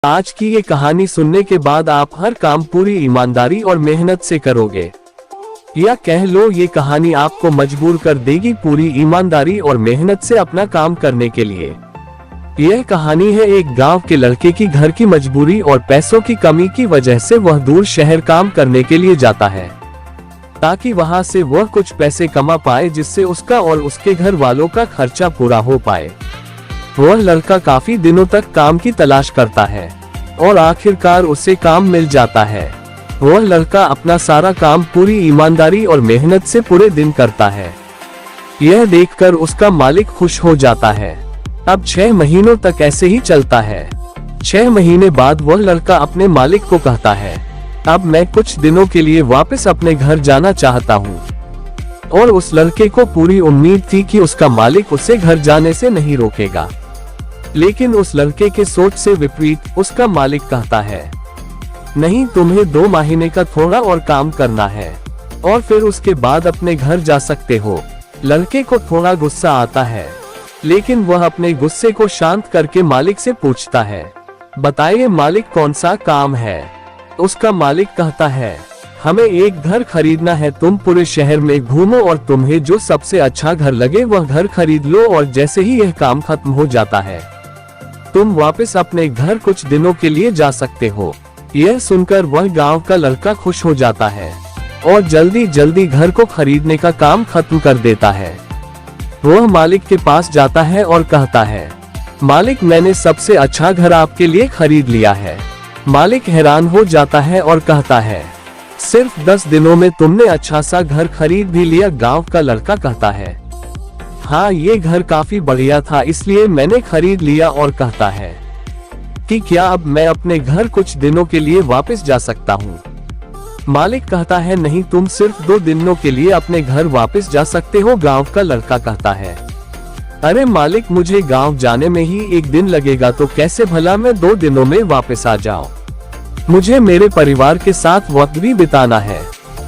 आज की ये कहानी सुनने के बाद आप हर काम पूरी ईमानदारी और मेहनत से करोगे, या कह लो ये कहानी आपको मजबूर कर देगी पूरी ईमानदारी और मेहनत से अपना काम करने के लिए। यह कहानी है एक गांव के लड़के की घर की मजबूरी और पैसों की कमी की वजह से वह दूर शहर काम करने के लिए जाता है, ताकि वहां से वह कुछ पैसे कमा पाए जिससे उसका और उसके घर वालों का खर्चा पूरा हो पाए। वह लड़का काफी दिनों तक काम की तलाश करता है और आखिरकार उसे काम मिल जाता है। वह लड़का अपना सारा काम पूरी ईमानदारी और मेहनत से पूरे दिन करता है। यह देखकर उसका मालिक खुश हो जाता है। अब 6 महीनों तक ऐसे ही चलता है। 6 महीने बाद वह लड़का अपने मालिक को कहता है, अब मैं कुछ दिनों के लिए वापस अपने घर जाना चाहता हूँ। और उस लड़के को पूरी उम्मीद थी कि उसका मालिक उसे घर जाने से नहीं रोकेगा, लेकिन उस लड़के के सोच से विपरीत उसका मालिक कहता है, नहीं, तुम्हें 2 महीने का थोड़ा और काम करना है और फिर उसके बाद अपने घर जा सकते हो। लड़के को थोड़ा गुस्सा आता है, लेकिन वह अपने गुस्से को शांत करके मालिक से पूछता है, बताइए मालिक, कौन सा काम है? उसका मालिक कहता है, हमें एक घर खरीदना है। तुम पूरे शहर में घूमो और तुम्हें जो सबसे अच्छा घर लगे वह घर खरीद लो, और जैसे ही यह काम खत्म हो जाता है तुम वापस अपने घर कुछ दिनों के लिए जा सकते हो। यह सुनकर वह गांव का लड़का खुश हो जाता है और जल्दी जल्दी घर को खरीदने का काम खत्म कर देता है। वह मालिक के पास जाता है और कहता है, मालिक, मैंने सबसे अच्छा घर आपके लिए खरीद लिया है। मालिक हैरान हो जाता है और कहता है, सिर्फ 10 दिनों में तुमने अच्छा सा घर खरीद भी लिया? गांव का लड़का कहता है, हाँ, ये घर काफी बढ़िया था इसलिए मैंने खरीद लिया। और कहता है कि क्या अब मैं अपने घर कुछ दिनों के लिए वापस जा सकता हूँ? मालिक कहता है, नहीं, तुम सिर्फ 2 दिनों के लिए अपने घर वापस जा सकते हो। गांव का लड़का कहता है, अरे मालिक, मुझे गांव जाने में ही 1 दिन लगेगा, तो कैसे भला मैं 2 दिनों में वापस आ जाऊं? मुझे मेरे परिवार के साथ वक्त भी बिताना है।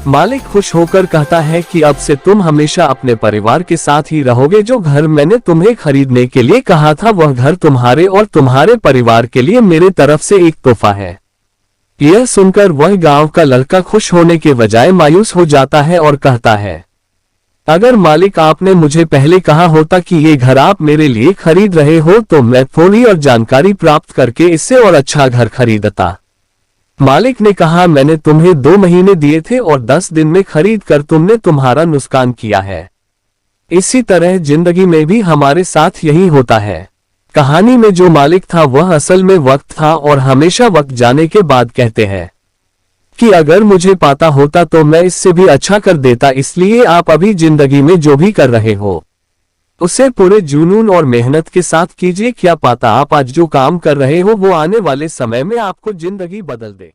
मालिक खुश होकर कहता है कि अब से तुम हमेशा अपने परिवार के साथ ही रहोगे। जो घर मैंने तुम्हें खरीदने के लिए कहा था वह घर तुम्हारे और तुम्हारे परिवार के लिए मेरे तरफ से एक तोहफा है। यह सुनकर वह गांव का लड़का खुश होने के बजाय मायूस हो जाता है और कहता है, अगर मालिक आपने मुझे पहले कहा होता कि ये घर आप मेरे लिए खरीद रहे हो तो मैं थोड़ी और जानकारी प्राप्त करके इससे और अच्छा घर खरीदता। मालिक ने कहा, मैंने तुम्हें 2 महीने दिए थे और 10 दिन में खरीद कर तुमने तुम्हारा नुकसान किया है। इसी तरह जिंदगी में भी हमारे साथ यही होता है। कहानी में जो मालिक था वह असल में वक्त था, और हमेशा वक्त जाने के बाद कहते हैं कि अगर मुझे पता होता तो मैं इससे भी अच्छा कर देता। इसलिए आप अभी जिंदगी में जो भी कर रहे हो उसे पूरे जुनून और मेहनत के साथ कीजिए। क्या पता आप आज जो काम कर रहे हो वो आने वाले समय में आपको जिंदगी बदल दे।